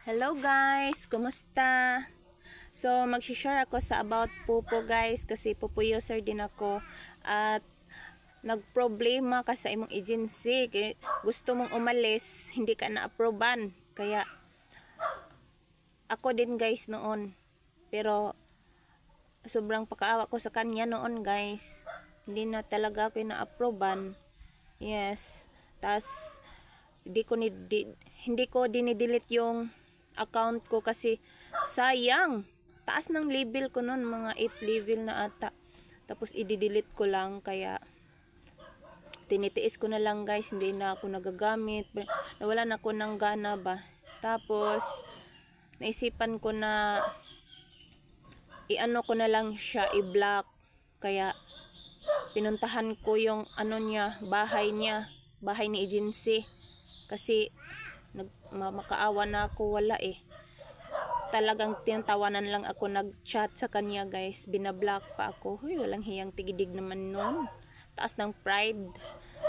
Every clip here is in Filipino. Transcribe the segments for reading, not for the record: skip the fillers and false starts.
Hello guys, kumusta? So, mag-share ako sa about pupo guys kasi pupo user din ako at nagproblema ka sa imong agency. Gusto mong umalis, hindi ka na-approvean. Kaya ako din guys noon. Pero sobrang pakaawa ko sa kanya noon guys. Hindi na talaga ako na-approvean. Yes. Tas hindi ko dinidelete yung account ko kasi sayang. Taas ng level ko noon, mga 8 level na ata. Tapos i-delete ko lang kaya tinitiis ko na lang guys, hindi na ako nagagamit. Nawala na ako ng gana ba. Tapos naisipan ko na i-ano ko na lang siya, i-block. Kaya pinuntahan ko yung bahay ni agency. Kasi makaawa na ako, wala eh. Talagang tinatawanan lang ako, nag-chat sa kanya guys, binablock pa ako. Huy, walang hiyang tigidig naman nun. Taas ng pride.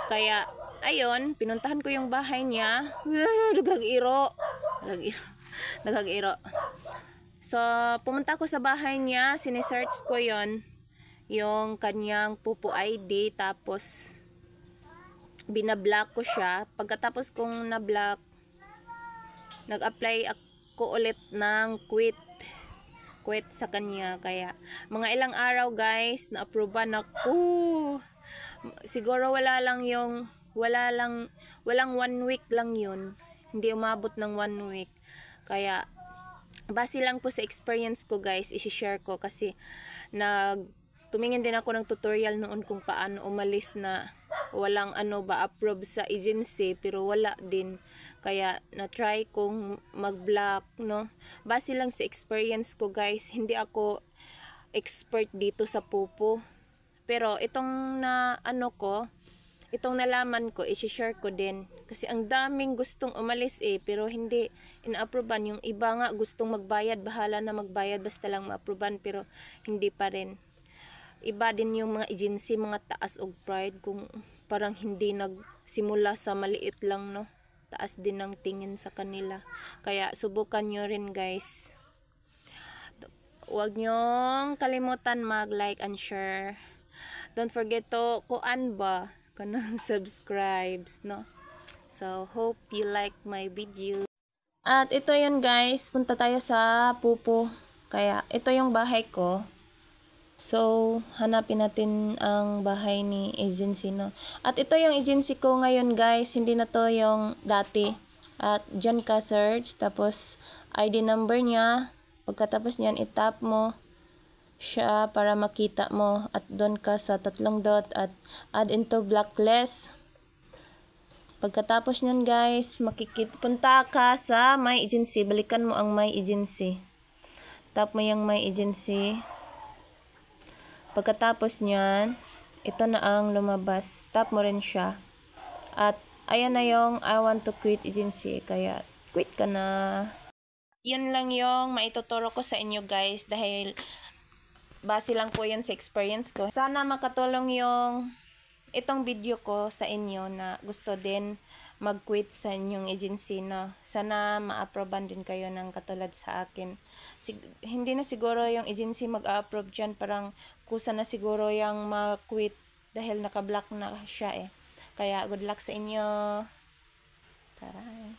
Kaya, ayun, pinuntahan ko yung bahay niya. Nagag-iro. So, pumunta ako sa bahay niya, sinesearch ko yon yung kanyang pupo ID, tapos binablock ko siya. Pagkatapos kong na-block, nag-apply ako ulit ng quit sa kanya. Kaya mga ilang araw guys, na-approvean ako. Siguro walang 1 week lang yun, hindi umabot ng 1 week. Kaya base lang po sa experience ko guys, i-share ko kasi tumingin din ako ng tutorial noon kung paano umalis na walang approve sa agency, pero wala din. Kaya na-try kong mag-block, no. Base lang sa experience ko guys, hindi ako expert dito sa pupo. Pero itong itong nalaman ko, i-share ko din. Kasi ang daming gustong umalis pero hindi ina-approvean. Yung iba nga gustong magbayad, bahala na magbayad basta lang ma-approvean, pero hindi pa rin. Iba din yung mga agency, mga taas og pride, kung parang hindi nagsimula sa maliit lang, no. Taas din ng tingin sa kanila. Kaya subukan nyo rin guys. Huwag nyong kalimutan mag-like and share. Don't forget to kanang subscribes, no. So, hope you like my video. At ito yun guys, punta tayo sa pupo. Kaya ito yung bahay ko. So, hanapin natin ang bahay ni agency, no. At ito yung agency ko ngayon guys, hindi na to yung dati. At dyan ka search, tapos ID number niya. Pagkatapos niyan, itap mo siya para makita mo. At doon ka sa 3 dot at add into blacklist. Pagkatapos niyan guys, punta ka sa my agency. Balikan mo ang my agency. Tap mo yung my agency. Pagkatapos niyan, ito na ang lumabas. Tap mo rin siya. At ayan na yung I want to quit agency. Kaya quit ka na. Yun lang yung maituturo ko sa inyo guys. Dahil base lang po yan sa experience ko. Sana makatulong yung itong video ko sa inyo na gusto din mag-quit sa inyong agency, no. Sana ma-approvean din kayo ng katulad sa akin. Hindi na siguro yung agency mag-approve dyan, parang kusa na siguro yung ma-quit dahil naka-block na siya eh. Kaya good luck sa inyo. Taray.